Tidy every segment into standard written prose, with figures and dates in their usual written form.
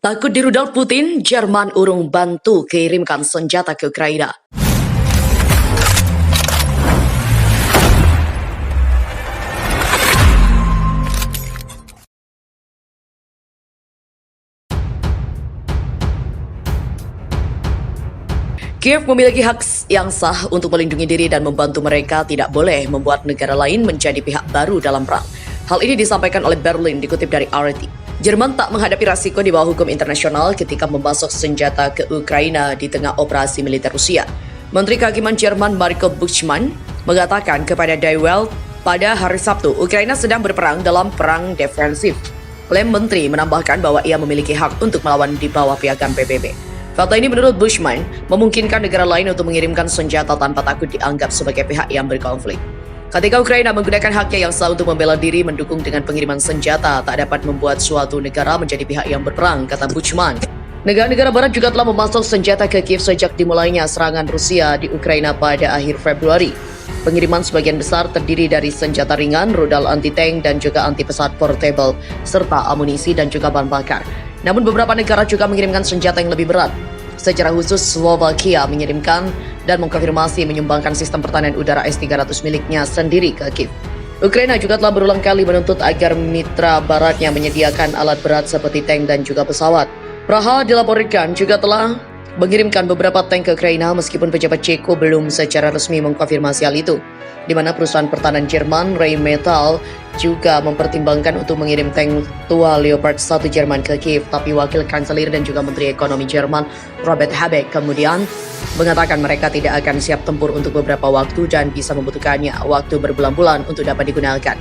Takut dirudal Putin, Jerman urung bantu kirimkan senjata ke Ukraina. Kiev memiliki hak yang sah untuk melindungi diri dan membantu mereka, tidak boleh membuat negara lain menjadi pihak baru dalam perang. Hal ini disampaikan oleh Berlin dikutip dari RT. Jerman tak menghadapi rasiko di bawah hukum internasional ketika memasok senjata ke Ukraina di tengah operasi militer Rusia. Menteri Kehakiman Jerman Marco Buschmann mengatakan kepada Die Welt pada hari Sabtu, Ukraina sedang berperang dalam perang defensif. Klaim menteri menambahkan bahwa ia memiliki hak untuk melawan di bawah piagam PBB. Fakta ini menurut Buschmann memungkinkan negara lain untuk mengirimkan senjata tanpa takut dianggap sebagai pihak yang berkonflik. Ketika Ukraina menggunakan haknya yang sah untuk membela diri mendukung dengan pengiriman senjata, tak dapat membuat suatu negara menjadi pihak yang berperang, kata Buschmann. Negara-negara barat juga telah memasok senjata ke Kiev sejak dimulainya serangan Rusia di Ukraina pada akhir Februari. Pengiriman sebagian besar terdiri dari senjata ringan, rudal anti-tank, dan juga anti-pesawat portable, serta amunisi dan juga bahan bakar. Namun beberapa negara juga mengirimkan senjata yang lebih berat. Secara khusus, Slovakia mengirimkan dan mengkonfirmasi menyumbangkan sistem pertahanan udara S-300 miliknya sendiri ke Kiev. Ukraina juga telah berulang kali menuntut agar mitra baratnya menyediakan alat berat seperti tank dan juga pesawat. Praha dilaporkan juga telah mengirimkan beberapa tank ke Ukraina meskipun pejabat Ceko belum secara resmi mengkonfirmasi hal itu, di mana perusahaan pertahanan Jerman Rheinmetall juga mempertimbangkan untuk mengirim tank tua Leopard 1 Jerman ke Kiev, tapi wakil kanselir dan juga menteri ekonomi Jerman Robert Habeck kemudian mengatakan mereka tidak akan siap tempur untuk beberapa waktu dan bisa membutuhkannya waktu berbulan-bulan untuk dapat digunakan.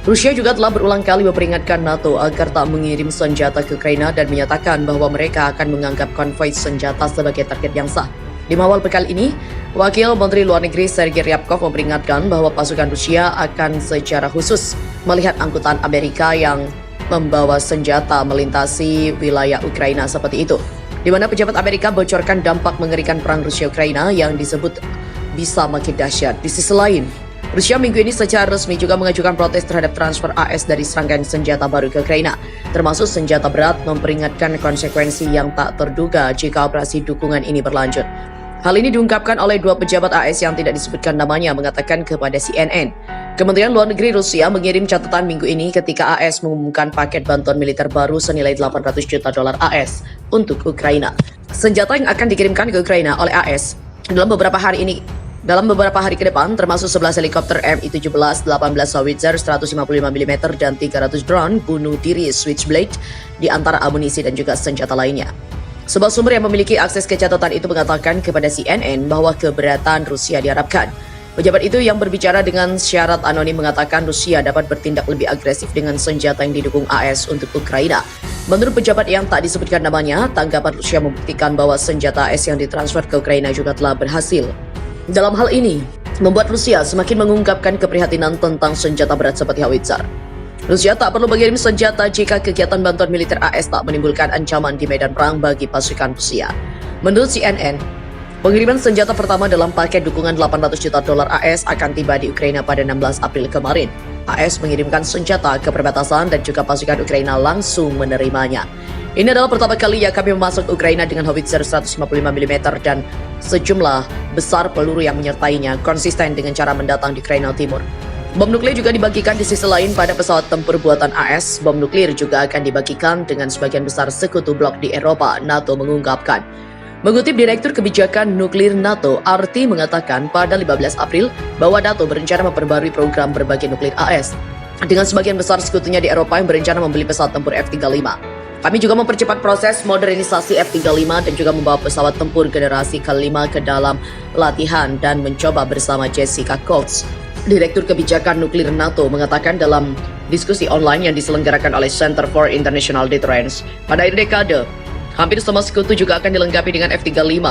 Rusia juga telah berulang kali memperingatkan NATO agar tak mengirim senjata ke Ukraina dan menyatakan bahwa mereka akan menganggap konvoi senjata sebagai target yang sah. Di awal pekan ini, Wakil Menteri Luar Negeri Sergei Ryabkov memperingatkan bahwa pasukan Rusia akan secara khusus melihat angkutan Amerika yang membawa senjata melintasi wilayah Ukraina seperti itu, di mana pejabat Amerika bocorkan dampak mengerikan perang Rusia-Ukraina yang disebut bisa makin dahsyat. Di sisi lain, Rusia minggu ini secara resmi juga mengajukan protes terhadap transfer AS dari serangkaian senjata baru ke Ukraina, termasuk senjata berat, memperingatkan konsekuensi yang tak terduga jika operasi dukungan ini berlanjut. Hal ini diungkapkan oleh dua pejabat AS yang tidak disebutkan namanya mengatakan kepada CNN. Kementerian Luar Negeri Rusia mengirim catatan minggu ini ketika AS mengumumkan paket bantuan militer baru senilai $800 juta AS untuk Ukraina. Senjata yang akan dikirimkan ke Ukraina oleh AS dalam beberapa hari ke depan termasuk 11 helikopter Mi-17, 18 howitzer 155 mm dan 300 drone bunuh diri Switchblade di antara amunisi dan juga senjata lainnya. Sebuah sumber yang memiliki akses ke catatan itu mengatakan kepada CNN bahwa keberatan Rusia diharapkan. Pejabat itu yang berbicara dengan syarat anonim mengatakan Rusia dapat bertindak lebih agresif dengan senjata yang didukung AS untuk Ukraina. Menurut pejabat yang tak disebutkan namanya, tanggapan Rusia membuktikan bahwa senjata AS yang ditransfer ke Ukraina juga telah berhasil. Dalam hal ini, membuat Rusia semakin mengungkapkan keprihatinan tentang senjata berat seperti howitzer. Rusia tak perlu mengirim senjata jika kegiatan bantuan militer AS tak menimbulkan ancaman di medan perang bagi pasukan Rusia. Menurut CNN, pengiriman senjata pertama dalam paket dukungan $800 juta AS akan tiba di Ukraina pada 16 April kemarin. AS mengirimkan senjata ke perbatasan dan juga pasukan Ukraina langsung menerimanya. Ini adalah pertama kali yang kami memasuk Ukraina dengan howitzer 155 mm dan sejumlah besar peluru yang menyertainya, konsisten dengan cara mendatang di Ukraina Timur. Bom nuklir juga dibagikan di sisi lain pada pesawat tempur buatan AS. Bom nuklir juga akan dibagikan dengan sebagian besar sekutu blok di Eropa, NATO mengungkapkan. Mengutip Direktur Kebijakan Nuklir NATO, RT mengatakan pada 15 April bahwa NATO berencana memperbarui program berbagi nuklir AS dengan sebagian besar sekutunya di Eropa yang berencana membeli pesawat tempur F-35. Kami juga mempercepat proses modernisasi F-35 dan juga membawa pesawat tempur generasi ke-5 ke dalam latihan dan mencoba bersama Jessica Cox. Direktur Kebijakan Nuklir NATO mengatakan dalam diskusi online yang diselenggarakan oleh Center for International Deterrence. Pada akhir dekade, hampir semua sekutu juga akan dilengkapi dengan F-35.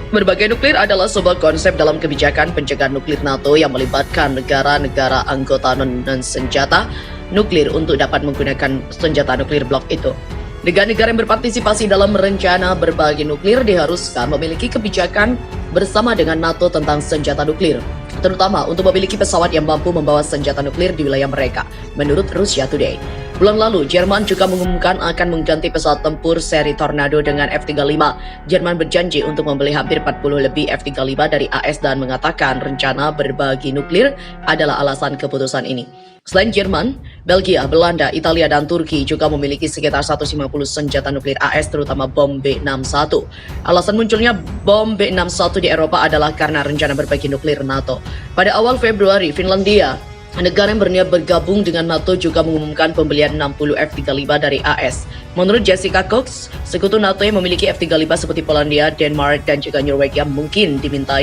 Berbagai nuklir adalah sebuah konsep dalam kebijakan pencegahan nuklir NATO yang melibatkan negara-negara anggota non-senjata nuklir untuk dapat menggunakan senjata nuklir blok itu. Negara-negara yang berpartisipasi dalam rencana berbagi nuklir diharuskan memiliki kebijakan bersama dengan NATO tentang senjata nuklir, terutama untuk memiliki pesawat yang mampu membawa senjata nuklir di wilayah mereka, menurut Russia Today. Bulan lalu, Jerman juga mengumumkan akan mengganti pesawat tempur seri Tornado dengan F-35. Jerman berjanji untuk membeli hampir 40 lebih F-35 dari AS dan mengatakan rencana berbagi nuklir adalah alasan keputusan ini. Selain Jerman, Belgia, Belanda, Italia, dan Turki juga memiliki sekitar 150 senjata nuklir AS terutama bom B-61. Alasan munculnya bom B-61 di Eropa adalah karena rencana berbagi nuklir NATO. Pada awal Februari, Finlandia, negara yang berniat bergabung dengan NATO, juga mengumumkan pembelian 60 F-35 dari AS. Menurut Jessica Cox, sekutu NATO yang memiliki F-35 seperti Polandia, Denmark, dan juga Norwegia mungkin diminta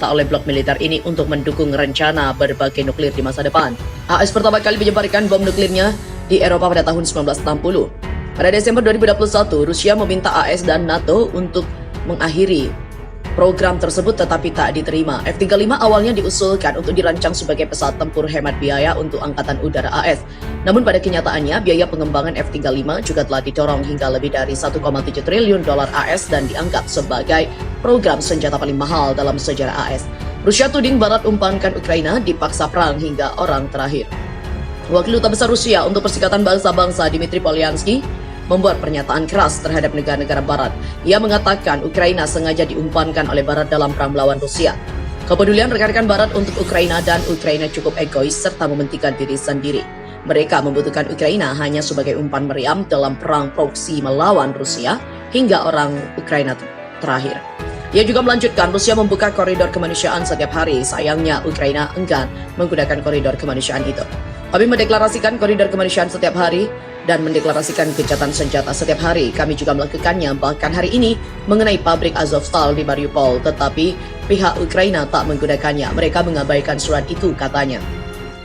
oleh blok militer ini untuk mendukung rencana berbagi nuklir di masa depan. AS pertama kali menyebarkan bom nuklirnya di Eropa pada tahun 1960. Pada Desember 2021, Rusia meminta AS dan NATO untuk mengakhiri program tersebut tetapi tak diterima. F-35 awalnya diusulkan untuk dirancang sebagai pesawat tempur hemat biaya untuk Angkatan Udara AS. Namun pada kenyataannya, biaya pengembangan F-35 juga telah didorong hingga lebih dari 1,7 triliun dolar AS dan dianggap sebagai program senjata paling mahal dalam sejarah AS. Rusia tuding Barat umpankan Ukraina dipaksa perang hingga orang terakhir. Wakil Duta Besar Rusia untuk Perserikatan Bangsa-Bangsa Dmitry Polyansky membuat pernyataan keras terhadap negara-negara Barat. Ia mengatakan Ukraina sengaja diumpankan oleh Barat dalam perang melawan Rusia. Kepedulian rekan-rekan Barat untuk Ukraina dan Ukraina cukup egois serta mementingkan diri sendiri. Mereka membutuhkan Ukraina hanya sebagai umpan meriam dalam perang proksi melawan Rusia hingga orang Ukraina terakhir. Ia juga melanjutkan Rusia membuka koridor kemanusiaan setiap hari. Sayangnya Ukraina enggan menggunakan koridor kemanusiaan itu. Kami mendeklarasikan koridor kemanusiaan setiap hari dan mendeklarasikan gencatan senjata setiap hari. Kami juga melakukannya bahkan hari ini mengenai pabrik Azovstal di Mariupol, tetapi pihak Ukraina tak menggunakannya. Mereka mengabaikan surat itu, katanya.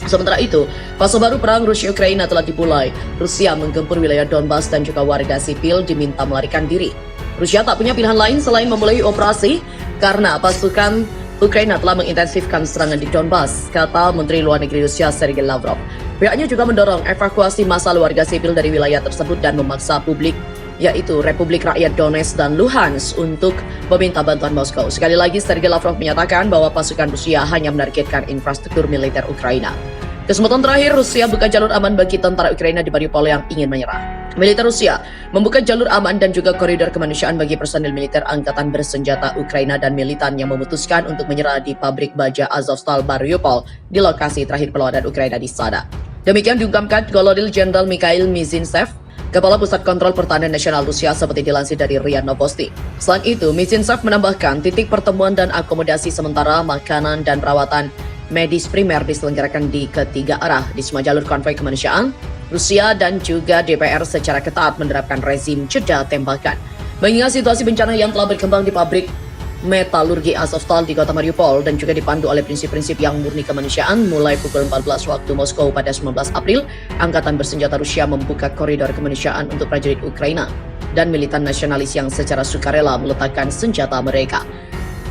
Sementara itu, fase baru perang Rusia-Ukraina telah dimulai. Rusia menggempur wilayah Donbas dan juga warga sipil diminta melarikan diri. Rusia tak punya pilihan lain selain memulai operasi karena pasukan Ukraina telah mengintensifkan serangan di Donbas, kata Menteri Luar Negeri Rusia Sergei Lavrov. Pihaknya juga mendorong evakuasi massal warga sipil dari wilayah tersebut dan memaksa publik, yaitu Republik Rakyat Donetsk dan Luhansk, untuk meminta bantuan Moskow. Sekali lagi, Sergei Lavrov menyatakan bahwa pasukan Rusia hanya menargetkan infrastruktur militer Ukraina. Kesempatan terakhir, Rusia buka jalur aman bagi tentara Ukraina di Mariupol yang ingin menyerah. Militer Rusia membuka jalur aman dan juga koridor kemanusiaan bagi personil militer angkatan bersenjata Ukraina dan militan yang memutuskan untuk menyerah di pabrik baja Azovstal Mariupol di lokasi terakhir perlawanan Ukraina di sana. Demikian diungkapkan Kolonel Jenderal Mikhail Mizintsev, Kepala Pusat Kontrol Pertahanan Nasional Rusia, seperti dilansir dari RIA Novosti. Selain itu, Mizintsev menambahkan titik pertemuan dan akomodasi sementara makanan dan perawatan medis primer diselenggarakan di ketiga arah di semua jalur konvoi kemanusiaan. Rusia dan juga DPR secara ketat menerapkan rezim jeda tembakan. Mengingat situasi bencana yang telah berkembang di pabrik metalurgi Azovstal di kota Mariupol dan juga dipandu oleh prinsip-prinsip yang murni kemanusiaan, mulai pukul 14 waktu Moskow pada 19 April, Angkatan Bersenjata Rusia membuka koridor kemanusiaan untuk prajurit Ukraina dan militan nasionalis yang secara sukarela meletakkan senjata mereka.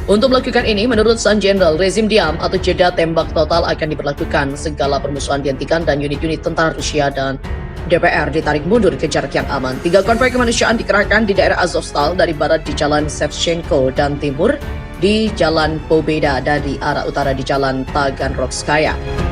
Untuk melakukan ini, menurut Sang Jenderal, rezim diam atau jeda tembak total akan diberlakukan, segala permusuhan dihentikan dan unit-unit tentara Rusia dan DPR ditarik mundur ke jarak yang aman. 3 konvoi kemanusiaan dikerahkan di daerah Azovstal, dari barat di Jalan Shevchenko dan timur di Jalan Pobeda, dari arah utara di Jalan Taganrogskaya.